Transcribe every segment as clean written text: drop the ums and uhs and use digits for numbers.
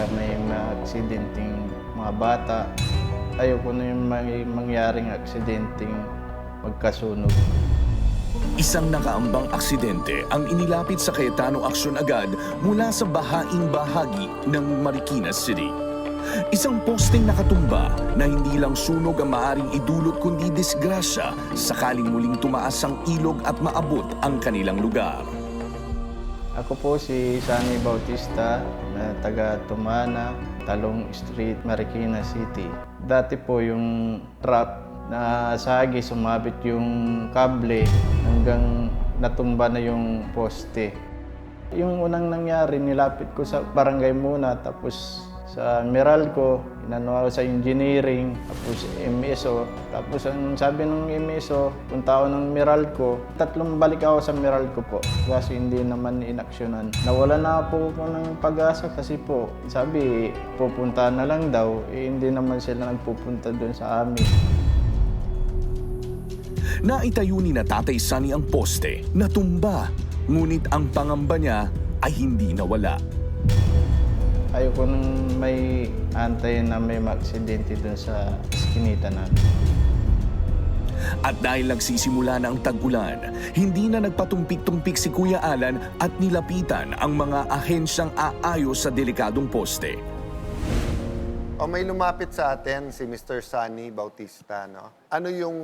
may aksidenteng mga bata. Ayoko na yung may mangyaring aksidenteng magkasunog. Isang nakaambang aksidente ang inilapit sa Cayetano Aksyon agad mula sa bahaing bahagi ng Marikina City. Isang posteng nakatumba na hindi lang sunog ang maaring idulot kundi disgrasya sakaling muling tumaas ang ilog at maabot ang kanilang lugar. Ako po si Sunny Bautista na taga Tumana, Talong Street, Marikina City. Dati po yung truck na sagi, sumabit yung kable hanggang natumba na yung poste. Yung unang nangyari, nilapit ko sa barangay muna, tapos sa Meralco, inano ako sa engineering, tapos MSO. Tapos ang sabi ng MSO, punta ako ng Meralco. 3 balik ako sa Meralco po, kasi hindi naman inaksyonan. Nawala na po ako ng pag-asa kasi po, sabi, pupunta na lang daw, hindi naman sila nagpupunta doon sa amin. Naitayo ni na Tatay Sunny ang poste, natumba, ngunit ang pangamba niya ay hindi nawala. Ayoko nang may antayin na may maaksidente doon sa iskinita namin. At dahil nagsisimula na ang tag-ulan, hindi na nagpatumpik-tumpik si Kuya Alan at nilapitan ang mga ahensyang aayos sa delikadong poste. May lumapit sa atin si Mr. Sunny Bautista, no? Ano yung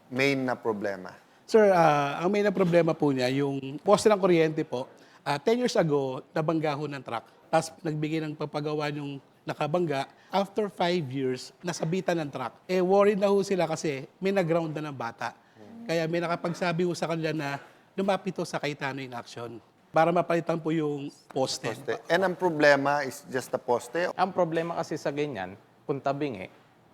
main na problema? Sir, ang main na problema po niya, yung poste ng kuryente po, 10 years ago, nabangga ho ng truck. Tapos nagbigay ng papagawa yung nakabangga. After 5 years, nasabitan ng truck. Worried na ho sila kasi may nag-ground na ng bata. Kaya may nakapagsabi ho sa kanila na lumapit ho sa Cayetano in action para mapalitan po yung poste. And ang problema is just the poste? Ang problema kasi sa ganyan, kung tabing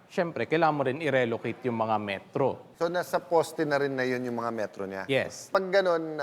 syempre, kailangan mo rin i-relocate yung mga metro. So nasa poste na rin na yun yung mga metro niya? Yes. Pag ganun,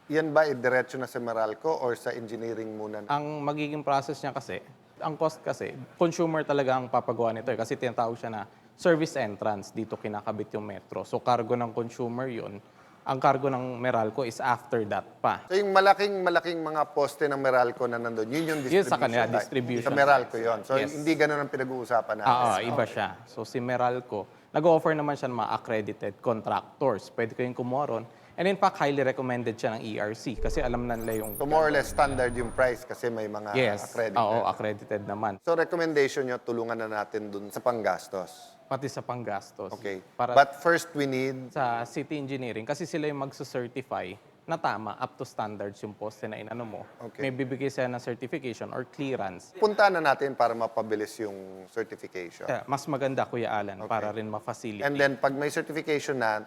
yan ba diretso na sa Meralco or sa engineering muna? Ang magiging process niya kasi, ang cost kasi, consumer talaga ang papagawa nito kasi tinatawag siya na service entrance. Dito kinakabit yung metro. So cargo ng consumer yun. Ang cargo ng Meralco is after that pa. So yung malaking mga poste ng Meralco na nandun, yun yung distribution. Yun sa kanila, side. distribution Sa Meralco yun. So Yes. hindi ganun ang pinag-uusapan natin. Iba siya. So si Meralco, nag-offer naman siya ng mga accredited contractors. Pwede kayong kumuha ron. And in fact, highly recommended siya ng ERC kasi alam na nila yung... So more or less standard yung price kasi may mga Yes. accredited. Oo, accredited naman. So recommendation nyo, tulungan na natin dun sa panggastos. Pati sa panggastos. Okay. Para But first we need... sa city engineering, kasi sila yung magsa-certify na tama, up to standards yung poste na inano mo. Okay. May bibigay sila ng certification or clearance. Punta na natin para mapabilis yung certification. Kaya mas maganda, Kuya Alan, para rin ma-facilitate. And then pag may certification na,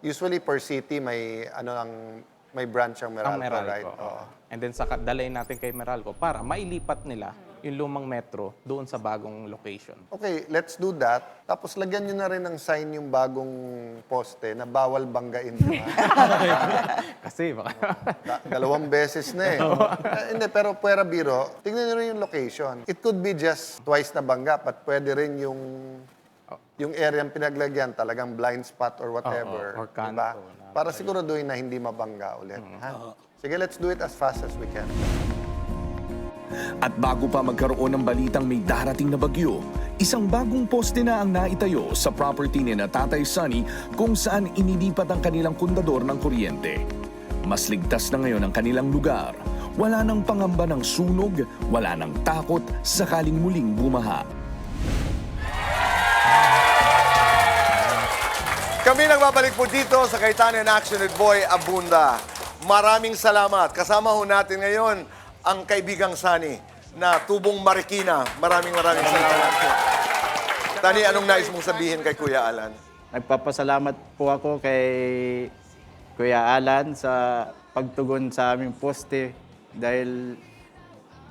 usually per city may may branch ang Meralco, ang Meralco. right? Oo. And then saka dalhin natin kay Meralco para mailipat nila yung lumang metro doon sa bagong location. Okay, let's do that. Tapos lagyan nyo na rin ng sign yung bagong poste na bawal banggain. Kasi baka... 2 beses na eh. Hindi, pero puwera biro, tingnan nyo rin yung location. It could be just twice na bangga, but pwede rin yung area ang pinaglagyan, talagang blind spot or whatever. Or kanto diba? na Para siguraduhin na hindi mabangga ulit. Ha? Sige, let's do it as fast as we can. At bago pa magkaroon ng balitang may darating na bagyo, isang bagong poste na ang naitayo sa property ni na Tatay Sunny kung saan inilipat ang kanilang kundador ng kuryente. Mas ligtas na ngayon ang kanilang lugar. Wala nang pangamba ng sunog, wala nang takot sakaling muling bumaha. Kami nagbabalik po dito sa Cayetano in Action with Boy Abunda. Maraming salamat. Kasama ho natin ngayon ang kaibigang Sunny na tubong Marikina. Maraming salamat po. Tani, anong nais mong sabihin kay Kuya Alan? Nagpapasalamat po ako kay Kuya Alan sa pagtugon sa aming poste dahil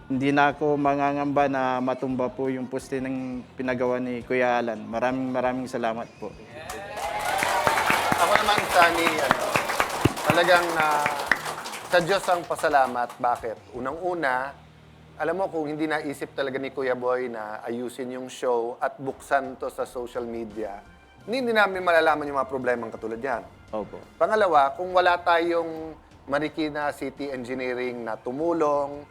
hindi na ako mangangamba na matumba po yung poste ng pinagawa ni Kuya Alan. Maraming salamat po. Ako naman, Sunny, talagang sa Diyos ang pasalamat. Bakit? Unang-una, alam mo kung hindi naisip talaga ni Kuya Boy na ayusin yung show at buksan to sa social media, hindi namin malalaman yung mga problemang katulad yan. Opo. Pangalawa, kung wala tayong Marikina City Engineering na tumulong,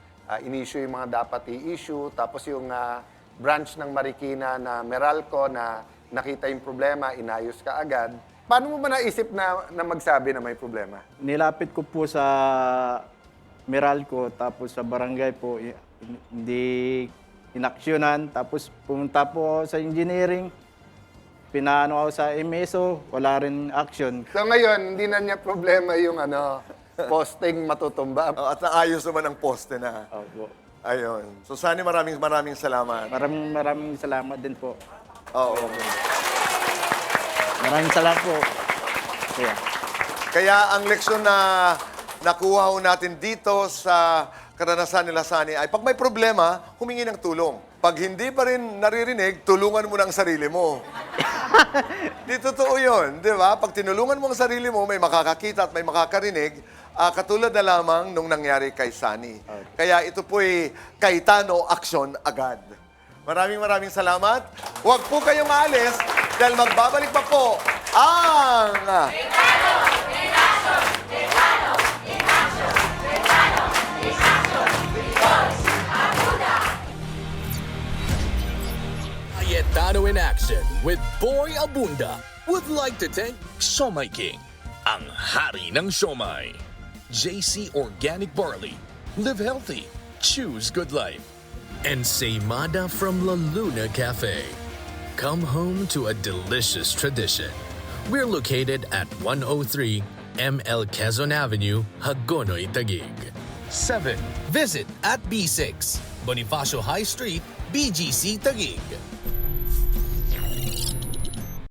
in-issue yung mga dapat i-issue. Tapos yung branch ng Marikina na Meralco na nakita yung problema, inayos ka agad. Paano mo ba naisip na magsabi na may problema? Nilapit ko po sa Meralco, tapos sa barangay po, hindi inaksyonan. Tapos pumunta po ako sa engineering, pinaano ako sa MSO, wala rin action. So ngayon, hindi na niya problema yung posting matutumba. At naayos naman ang poste na. Opo. Ayun. So, Sunny, maraming salamat. Maraming salamat din po. Oo. Maraming salamat po. Kuya. Kaya ang leksyon na nakuha ho natin dito sa karanasan nila Sunny ay pag may problema, humingi ng tulong. Pag hindi pa rin naririnig, tulungan mo ng sarili mo. Di totoo yun, di ba? Pag tinulungan mo ang sarili mo, may makakakita at may makakarinig, katulad na lamang nung nangyari kay Sunny. Kaya ito po'y Cayetano aksyon agad. Maraming salamat. Huwag po kayong maalis dahil magbabalik pa po ang... Cayetano in Action with Boy Abunda would like to thank Siomai King, ang hari ng siomai. JC Organic Barley, live healthy, choose good life. And Seimada from La Luna Cafe. Come home to a delicious tradition. We're located at 103 ML Quezon Avenue, Hagonoy, Taguig. 7. Visit at B6, Bonifacio High Street, BGC, Taguig.